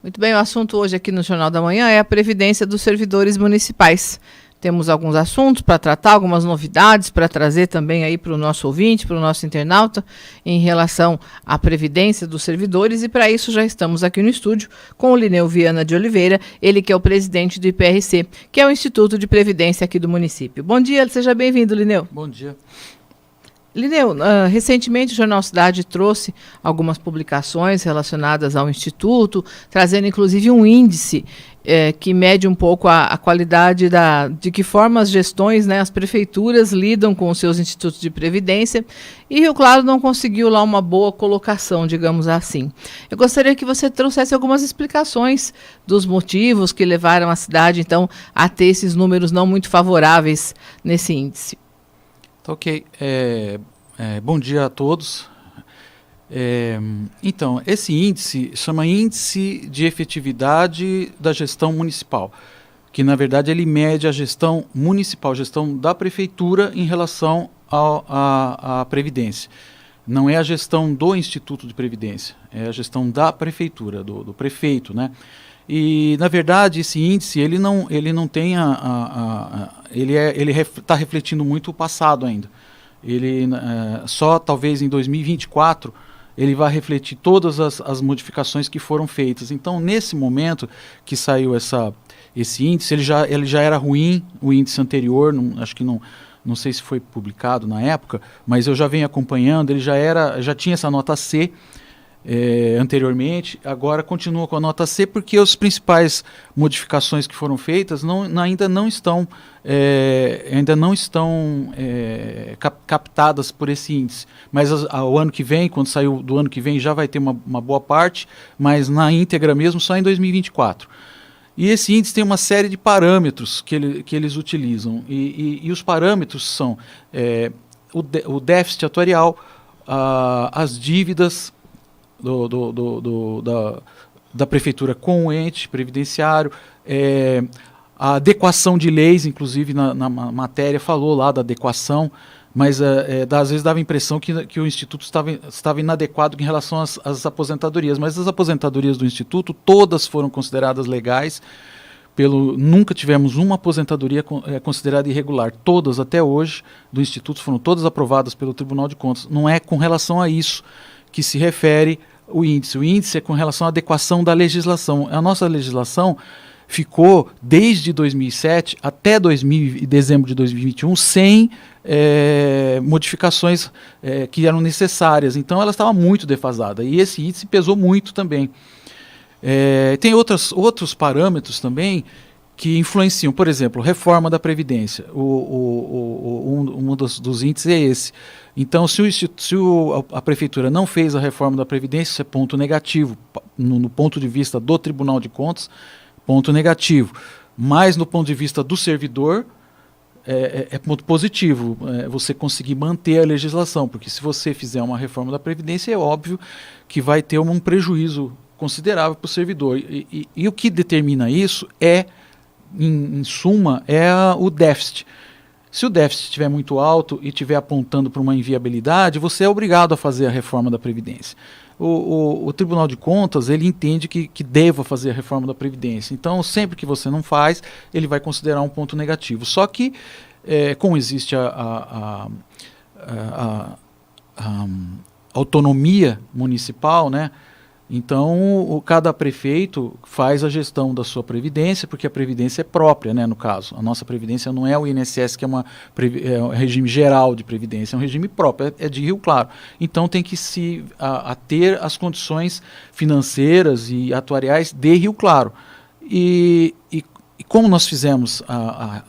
Muito bem, o assunto hoje aqui no Jornal da Manhã é a Previdência dos servidores municipais. Temos alguns assuntos para tratar, algumas novidades para trazer também aí para o nosso ouvinte, para o nosso internauta, em relação à Previdência dos servidores. E para isso já estamos aqui no estúdio com o Lineu Viana de Oliveira, ele que é o presidente do IPRC, que é o Instituto de Previdência aqui do município. Bom dia, seja bem-vindo, Lineu. Bom dia. Lineu, recentemente o Jornal Cidade trouxe algumas publicações relacionadas ao Instituto, trazendo inclusive um índice que mede um pouco a qualidade de que forma as gestões, né, as prefeituras lidam com os seus institutos de previdência, e Rio Claro não conseguiu lá uma boa colocação, digamos assim. Eu gostaria que você trouxesse algumas explicações dos motivos que levaram a cidade, então, a ter esses números não muito favoráveis nesse índice. Ok. Bom dia a todos. Então, esse índice chama Índice de Efetividade da Gestão Municipal, que na verdade ele mede a gestão municipal, a gestão da prefeitura em relação à Previdência. Não é a gestão do Instituto de Previdência, é a gestão da prefeitura, do prefeito, né? E, na verdade, esse índice, ele não tem ele está refletindo muito o passado ainda. Ele só talvez em 2024 ele vai refletir todas as modificações que foram feitas. Então, nesse momento que saiu esse índice, ele já era ruim, o índice anterior, acho que não sei se foi publicado na época, mas eu já venho acompanhando, ele já tinha essa nota C, anteriormente, agora continua com a nota C porque as principais modificações que foram feitas ainda não estão captadas por esse índice, mas o ano que vem, quando saiu do ano que vem, já vai ter uma boa parte, mas na íntegra mesmo só em 2024. E esse índice tem uma série de parâmetros que eles utilizam, e os parâmetros são o déficit atuarial, as dívidas da prefeitura com o ente previdenciário, a adequação de leis, inclusive na matéria falou lá da adequação, mas às vezes dava a impressão que o Instituto estava inadequado em relação às aposentadorias, mas as aposentadorias do Instituto todas foram consideradas legais, nunca tivemos uma aposentadoria considerada irregular. Todas até hoje do Instituto foram todas aprovadas pelo Tribunal de Contas. Não é com relação a isso que se refere o índice. O índice é com relação à adequação da legislação. A nossa legislação ficou desde 2007 até dezembro de 2021 sem modificações que eram necessárias. Então ela estava muito defasada e esse índice pesou muito também. Tem outros parâmetros também que influenciam, por exemplo, reforma da Previdência. Um dos índices é esse. Então, se a Prefeitura não fez a reforma da Previdência, isso é ponto negativo. No ponto de vista do Tribunal de Contas, ponto negativo. Mas, no ponto de vista do servidor, é ponto positivo. Você conseguir manter a legislação, porque se você fizer uma reforma da Previdência, é óbvio que vai ter um prejuízo considerável para o servidor. E o que determina isso em suma, o déficit. Se o déficit estiver muito alto e estiver apontando para uma inviabilidade, você é obrigado a fazer a reforma da Previdência. O Tribunal de Contas, ele entende que deva fazer a reforma da Previdência. Então, sempre que você não faz, ele vai considerar um ponto negativo. Só que, como existe a autonomia municipal, né? Então, cada prefeito faz a gestão da sua previdência, porque a previdência é própria, né, no caso. A nossa previdência não é o INSS, que é um regime geral de previdência, é um regime próprio, é de Rio Claro. Então, tem que se ater às condições financeiras e atuariais de Rio Claro. E como nós fizemos a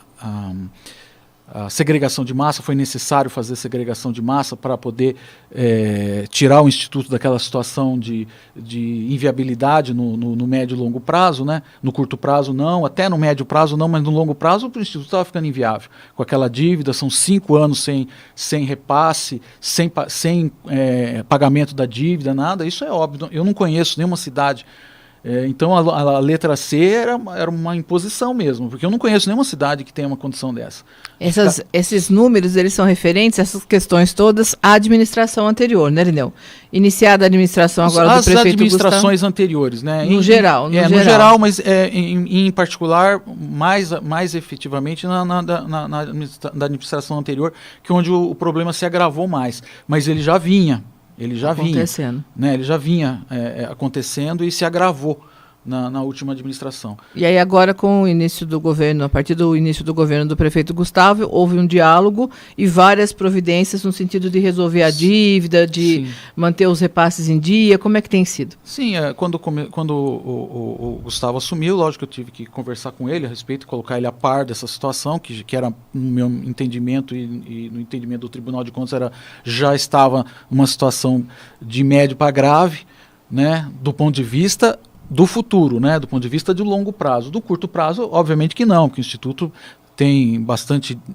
segregação de massa, foi necessário fazer segregação de massa para poder tirar o Instituto daquela situação de inviabilidade no médio e longo prazo, né? No curto prazo não, até no médio prazo não, mas no longo prazo o Instituto estava ficando inviável. Com aquela dívida, são 5 anos sem repasse, sem pagamento da dívida, nada, isso é óbvio. Eu não conheço nenhuma cidade Então a letra C era uma imposição mesmo, porque eu não conheço nenhuma cidade que tenha uma condição dessa. Esses números, eles são referentes, essas questões todas, à administração anterior, né, Irineu? Iniciada a administração agora do prefeito Gustavo. As administrações anteriores, né? No geral, no geral, mas em particular, mais efetivamente na administração anterior, que é onde o problema se agravou mais. Mas ele já vinha. Ele já vinha acontecendo e se agravou na última administração. E aí agora, com o início do governo, a partir do início do governo do prefeito Gustavo, houve um diálogo e várias providências no sentido de resolver a dívida, de manter os repasses em dia. Como é que tem sido? Sim, quando o Gustavo assumiu, lógico que eu tive que conversar com ele a respeito, colocar ele a par dessa situação, que era, no meu entendimento e no entendimento do Tribunal de Contas, já estava uma situação de médio para grave, né, do ponto de vista do futuro, né, do ponto de vista de longo prazo. Do curto prazo, obviamente que não, porque o Instituto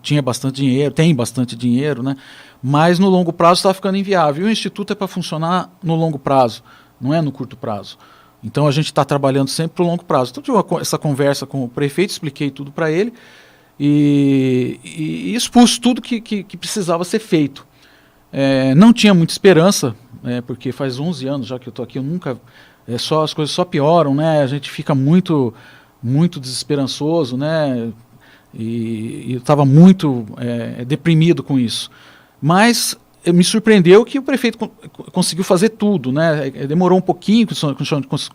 tinha bastante dinheiro, né, mas no longo prazo estava ficando inviável. E o Instituto é para funcionar no longo prazo, não é no curto prazo. Então a gente está trabalhando sempre para o longo prazo. Então tive essa conversa com o prefeito, expliquei tudo para ele e expus tudo que precisava ser feito. Não tinha muita esperança, porque faz 11 anos já que eu estou aqui, eu nunca... as coisas só pioram, né? A gente fica muito desesperançoso, né? E eu estava muito deprimido com isso. Mas me surpreendeu que o prefeito conseguiu fazer tudo, né? Demorou um pouquinho,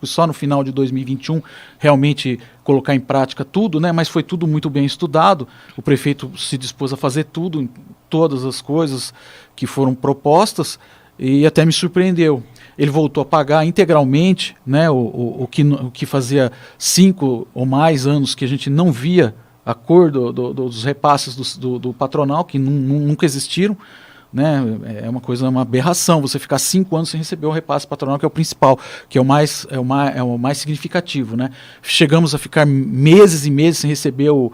só no final de 2021 realmente colocar em prática tudo, né? Mas foi tudo muito bem estudado. O prefeito se dispôs a fazer tudo, todas as coisas que foram propostas, e até me surpreendeu. Ele voltou a pagar integralmente, né, o que fazia 5 ou mais anos que a gente não via a cor dos repasses do patronal, que nunca existiram. Né, uma aberração você ficar 5 anos sem receber o repasse patronal, que é o principal, que é o mais significativo. Né. Chegamos a ficar meses e meses sem receber o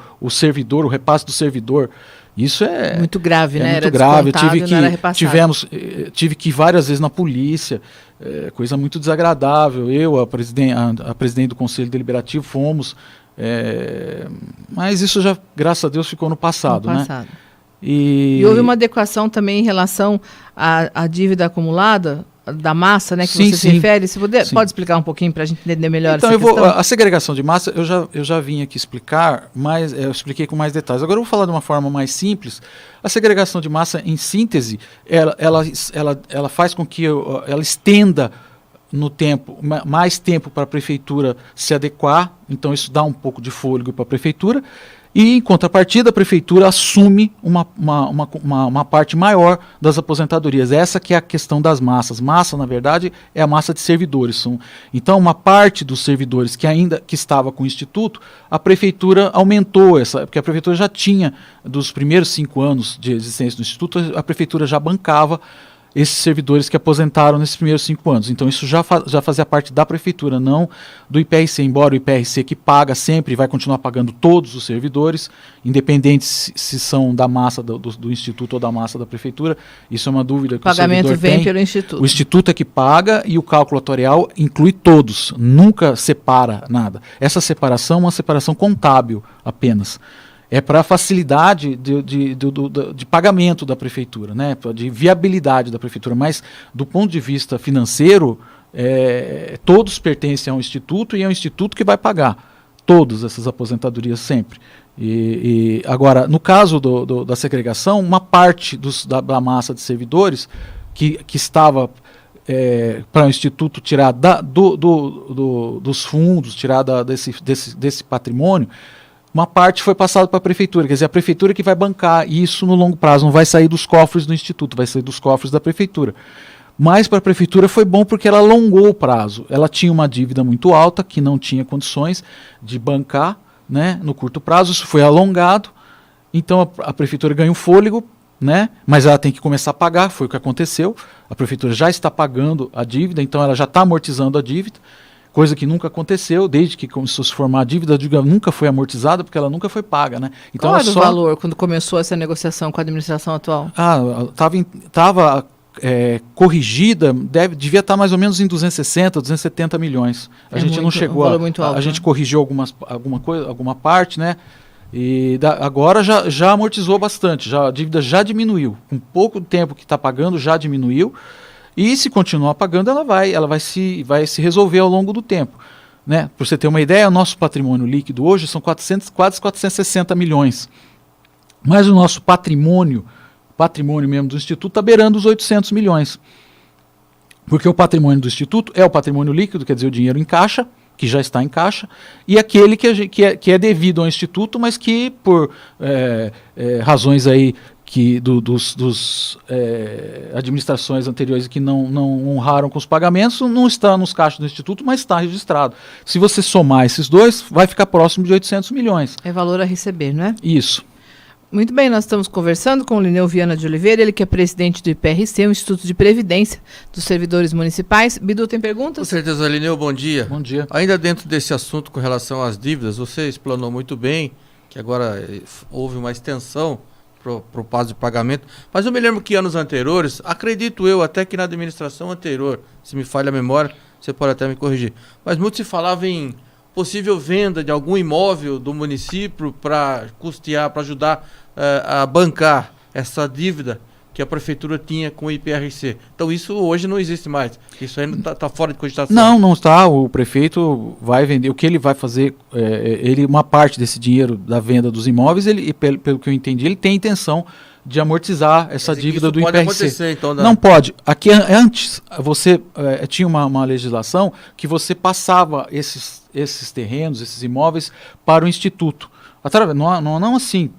repasse do servidor. Isso é muito grave, né? Muito grave. Tive que ir várias vezes na polícia, coisa muito desagradável. Eu, a presidente do Conselho Deliberativo, fomos, mas isso já, graças a Deus, ficou no passado. Né? E houve uma adequação também em relação à dívida acumulada da massa, né, que você se refere. Se pode explicar um pouquinho para a gente entender melhor essa questão? A segregação de massa, eu já vim aqui explicar, mas eu expliquei com mais detalhes. Agora eu vou falar de uma forma mais simples. A segregação de massa, em síntese, ela faz com que ela estenda no tempo, mais tempo para a prefeitura se adequar, então isso dá um pouco de fôlego para a prefeitura. E, em contrapartida, a prefeitura assume uma parte maior das aposentadorias. Essa que é a questão das massas. Massa, na verdade, é a massa de servidores. Então, uma parte dos servidores que estava com o Instituto, a prefeitura aumentou porque a prefeitura já tinha, dos primeiros 5 anos de existência do Instituto, a prefeitura já bancava esses servidores que aposentaram nesses primeiros 5 anos. Então isso já fazia parte da prefeitura, não do IPRC, embora o IPRC que paga sempre vai continuar pagando todos os servidores, independente se são da massa do Instituto ou da massa da prefeitura. Isso é uma dúvida que o servidor tem. O pagamento vem pelo Instituto. O Instituto é que paga e o cálculo atuarial inclui todos, nunca separa nada. Essa separação é uma separação contábil apenas. É para facilidade de pagamento da prefeitura, né? De viabilidade da prefeitura, mas do ponto de vista financeiro, todos pertencem ao Instituto e é o Instituto que vai pagar todas essas aposentadorias sempre. Agora, no caso da segregação, uma parte da massa de servidores que estava para o Instituto tirar dos fundos, tirar desse patrimônio, uma parte foi passada para a prefeitura, quer dizer, a prefeitura que vai bancar isso no longo prazo, não vai sair dos cofres do Instituto, vai sair dos cofres da prefeitura. Mas para a prefeitura foi bom porque ela alongou o prazo. Ela tinha uma dívida muito alta, que não tinha condições de bancar, né, no curto prazo, isso foi alongado, então a prefeitura ganha um fôlego, né, mas ela tem que começar a pagar, foi o que aconteceu, a prefeitura já está pagando a dívida, então ela já está amortizando a dívida, coisa que nunca aconteceu, desde que começou a se formar a dívida nunca foi amortizada, porque ela nunca foi paga, né? Então, qual era o valor quando começou essa negociação com a administração atual? Estava corrigida devia estar mais ou menos em 260, 270 milhões. A gente não chegou a gente corrigiu alguma parte, né? E agora já amortizou bastante, a dívida já diminuiu. Com pouco tempo que está pagando, já diminuiu. E se continuar pagando, ela vai se resolver ao longo do tempo. Né? Para você ter uma ideia, o nosso patrimônio líquido hoje são quase 460 milhões. Mas o nosso patrimônio mesmo do Instituto está beirando os 800 milhões. Porque o patrimônio do Instituto é o patrimônio líquido, quer dizer, o dinheiro em caixa, que já está em caixa, e aquele que é devido ao Instituto, mas que por razões aí dos administrações anteriores que não honraram com os pagamentos, não está nos caixas do Instituto, mas está registrado. Se você somar esses dois, vai ficar próximo de 800 milhões. É valor a receber, não é? Isso. Muito bem, nós estamos conversando com o Lineu Viana de Oliveira, ele que é presidente do IPRC, o Instituto de Previdência dos Servidores Municipais. Bidu, tem perguntas? Com certeza, Lineu, bom dia. Bom dia. Ainda dentro desse assunto com relação às dívidas, você explanou muito bem que agora houve uma extensão para o prazo de pagamento, mas eu me lembro que anos anteriores, acredito eu até que na administração anterior, se me falha a memória, você pode até me corrigir, mas muito se falava em possível venda de algum imóvel do município para custear, para ajudar a bancar essa dívida que a prefeitura tinha com o IPRC. Então isso hoje não existe mais. Isso ainda está fora de cogitação. Não está. O prefeito vai vender. O que ele vai fazer, uma parte desse dinheiro da venda dos imóveis, pelo que eu entendi, ele tem a intenção de amortizar essa dívida do IPRC. Acontecer, então, Não pode. Aqui antes você tinha uma legislação que você passava esses terrenos, esses imóveis para o Instituto. Não assim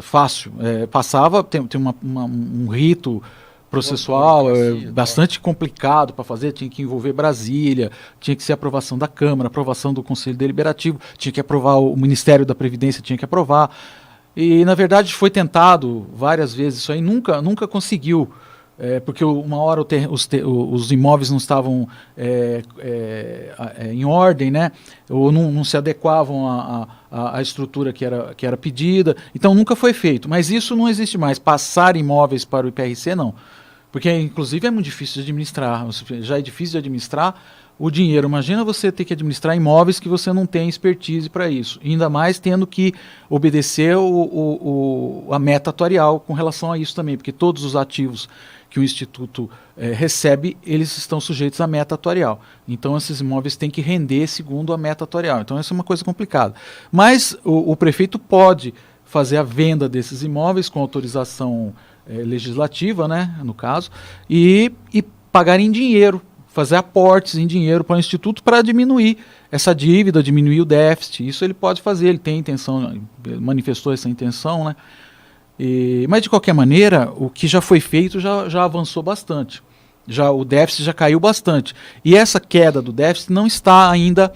fácil. Passava, tem um rito processual bastante complicado para fazer, tinha que envolver Brasília, tinha que ser aprovação da Câmara, aprovação do Conselho Deliberativo, tinha que aprovar o Ministério da Previdência, tinha que aprovar. E, na verdade, foi tentado várias vezes isso aí, nunca conseguiu, porque uma hora os imóveis não estavam em ordem, né? Ou não se adequavam à estrutura que era pedida. Então, nunca foi feito. Mas isso não existe mais. Passar imóveis para o IPRC, não. Porque, inclusive, é muito difícil de administrar. Já é difícil de administrar o dinheiro. Imagina você ter que administrar imóveis que você não tem expertise para isso. E ainda mais tendo que obedecer a meta atuarial com relação a isso também, porque todos os ativos que o Instituto recebe, eles estão sujeitos à meta atuarial. Então, esses imóveis têm que render segundo a meta atuarial. Então, essa é uma coisa complicada. Mas o prefeito pode fazer a venda desses imóveis com autorização legislativa, né, no caso, e pagar em dinheiro, fazer aportes em dinheiro para o Instituto para diminuir essa dívida, diminuir o déficit. Isso ele pode fazer, ele tem intenção, manifestou essa intenção, né? Mas, de qualquer maneira, o que já foi feito já avançou bastante. O déficit já caiu bastante. E essa queda do déficit não está ainda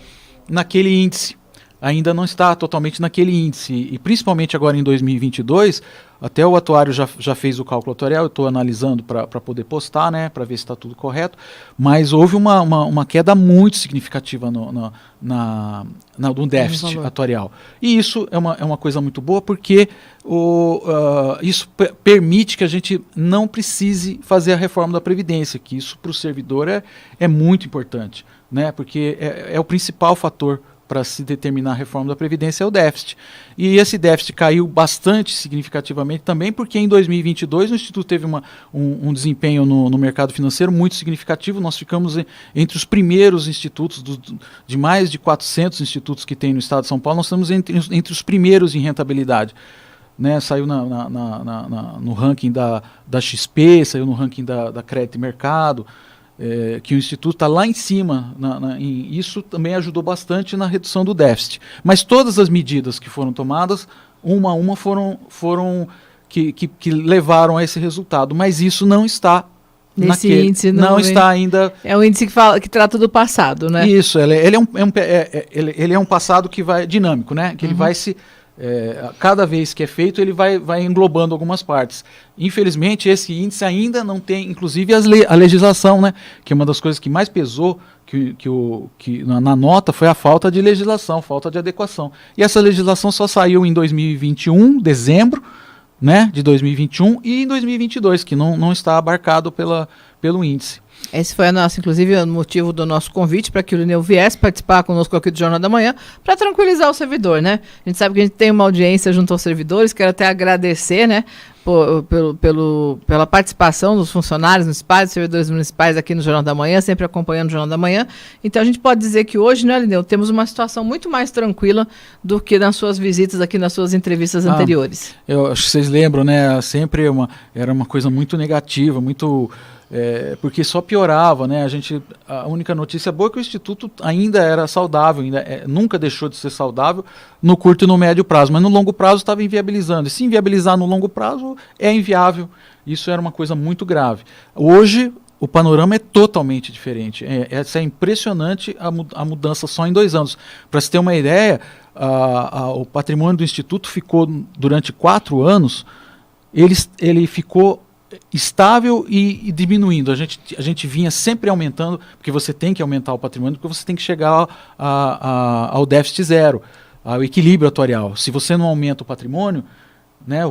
naquele índice. Ainda não está totalmente naquele índice. E principalmente agora em 2022, até o atuário já fez o cálculo atuarial, eu estou analisando para poder postar, né, para ver se está tudo correto, mas houve uma queda muito significativa no déficit atuarial. E isso é uma coisa muito boa, porque isso permite que a gente não precise fazer a reforma da Previdência, que isso para o servidor é muito importante, né, porque é o principal fator para se determinar a reforma da Previdência é o déficit. E esse déficit caiu bastante significativamente também, porque em 2022 o Instituto teve um desempenho no mercado financeiro muito significativo. Nós ficamos entre os primeiros institutos, de mais de 400 institutos que tem no estado de São Paulo, nós estamos entre os primeiros em rentabilidade. Né, saiu no ranking da XP, saiu no ranking da Crédito e Mercado, que o Instituto está lá em cima, e isso também ajudou bastante na redução do déficit. Mas todas as medidas que foram tomadas, uma a uma, foram que levaram a esse resultado. Mas isso não está nesse índice. Não está ainda... É um índice que trata do passado, né? Isso, ele é um passado que vai dinâmico, né? Que ele vai se... cada vez que é feito, ele vai englobando algumas partes. Infelizmente, esse índice ainda não tem, inclusive, a legislação, né, que é uma das coisas que mais pesou na nota foi a falta de legislação, falta de adequação. E essa legislação só saiu em 2021, dezembro, né, de 2021 e em 2022, que não está abarcado pelo índice. Esse foi inclusive, o motivo do nosso convite para que o Lineu viesse participar conosco aqui do Jornal da Manhã, para tranquilizar o servidor, né? A gente sabe que a gente tem uma audiência junto aos servidores, quero até agradecer, né, pela participação dos funcionários municipais, dos servidores municipais aqui no Jornal da Manhã, sempre acompanhando o Jornal da Manhã. Então a gente pode dizer que hoje, né, Lineu, temos uma situação muito mais tranquila do que nas suas visitas aqui, nas suas entrevistas anteriores. Eu acho que vocês lembram, né? Sempre era uma coisa muito negativa, muito... porque só piorava, né? A única notícia boa é que o Instituto ainda era saudável, nunca deixou de ser saudável no curto e no médio prazo, mas no longo prazo estava inviabilizando. E se inviabilizar no longo prazo, é inviável. Isso era uma coisa muito grave. Hoje, o panorama é totalmente diferente. É impressionante a mudança só em 2 anos. Para se ter uma ideia, o patrimônio do Instituto ficou, durante 4 anos, ele ficou estável e diminuindo. A gente vinha sempre aumentando, porque você tem que aumentar o patrimônio, porque você tem que chegar ao déficit zero, ao equilíbrio atuarial. Se você não aumenta o patrimônio, né,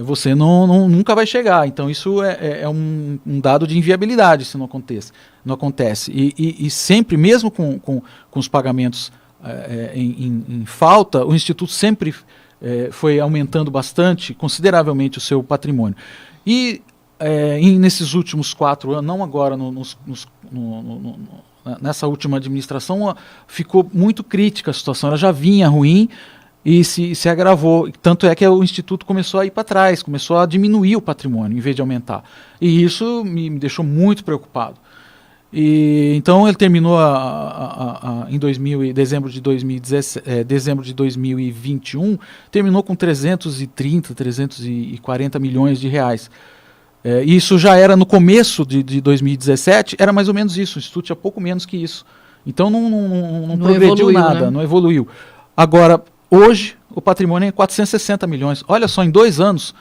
você nunca vai chegar. Então isso é um dado de inviabilidade se não acontece. E sempre, mesmo com os pagamentos em falta, o Instituto sempre foi aumentando bastante, consideravelmente, o seu patrimônio. E nesses últimos 4 anos, não agora nessa última administração, ficou muito crítica a situação. Ela já vinha ruim e se agravou. Tanto é que o Instituto começou a ir para trás, começou a diminuir o patrimônio em vez de aumentar. E isso me deixou muito preocupado. Então ele terminou em dezembro de 2021, terminou com 340 milhões de reais. Isso já era no começo de 2017, era mais ou menos isso. O Instituto tinha pouco menos que isso. Então não progrediu nada, né? Não evoluiu. Agora, hoje, o patrimônio é 460 milhões. Olha só, em 2 anos,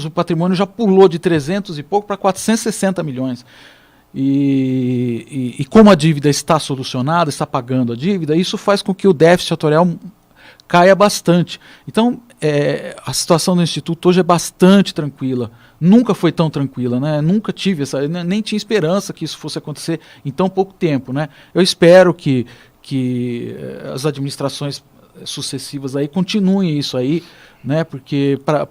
o patrimônio já pulou de 300 e pouco para 460 milhões. E como a dívida está solucionada, está pagando a dívida, isso faz com que o déficit atuarial caia bastante. Então, a situação do Instituto hoje é bastante tranquila. Nunca foi tão tranquila, né? Nunca tive nem tinha esperança que isso fosse acontecer em tão pouco tempo, né? Eu espero que as administrações sucessivas aí continuem isso aí, né? Porque para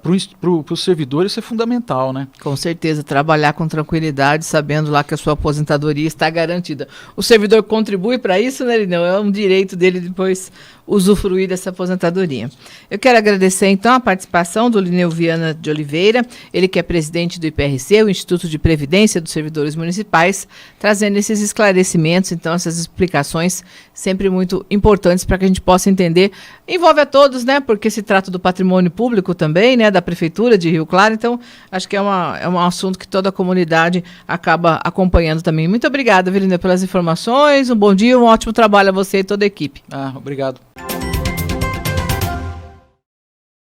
os servidores isso é fundamental, né? Com certeza, trabalhar com tranquilidade, sabendo lá que a sua aposentadoria está garantida. O servidor contribui para isso, né, Lineu? É um direito dele depois usufruir dessa aposentadoria. Eu quero agradecer, então, a participação do Lineu Viana de Oliveira, ele que é presidente do IPRC, o Instituto de Previdência dos Servidores Municipais, trazendo esses esclarecimentos, então, essas explicações sempre muito importantes para que a gente possa entender. Envolve a todos, né, porque se trata do patrimônio público também, né, da Prefeitura de Rio Claro, então, acho que é um assunto que toda a comunidade acaba acompanhando também. Muito obrigada, Lineu, pelas informações, um bom dia, um ótimo trabalho a você e toda a equipe. Obrigado.